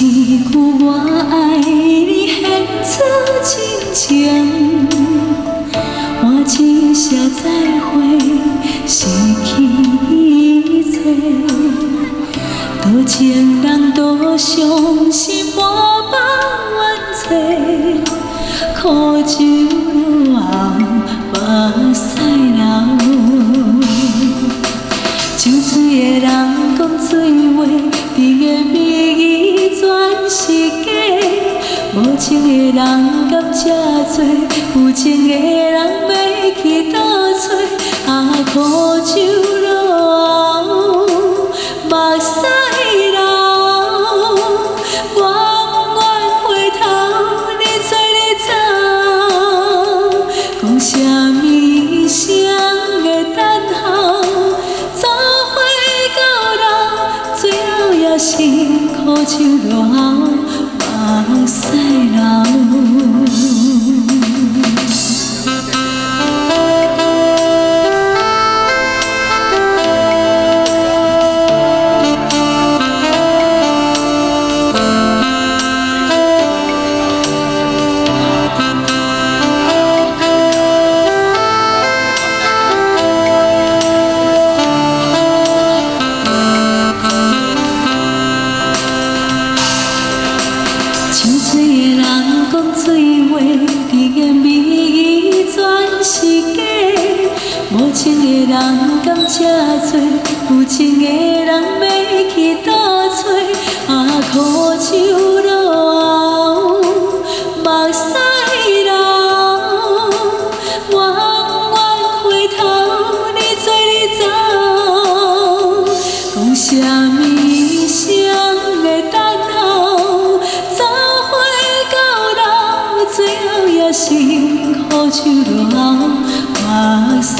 一句我爱你献出真情，换一声再会失去找，多情人多伤心无法怨找，苦酒落后目屎流。 酒醉的人讲醉话，甜的蜜语全是假。无情的人甘这多，有情的人要去倒找？啊，苦酒落后，目屎流。远远回头，你做你走，讲啥物谁会等候？ 是苦酒落后，目屎流。酒醉的人讲醉话，甜言蜜语全是假。无情的人甘这多，有情的人要去倒找？啊，苦酒落后，目屎流。远远回头，你做你走，讲啥物谁会等候？ 最后也是苦酒落后，目屎。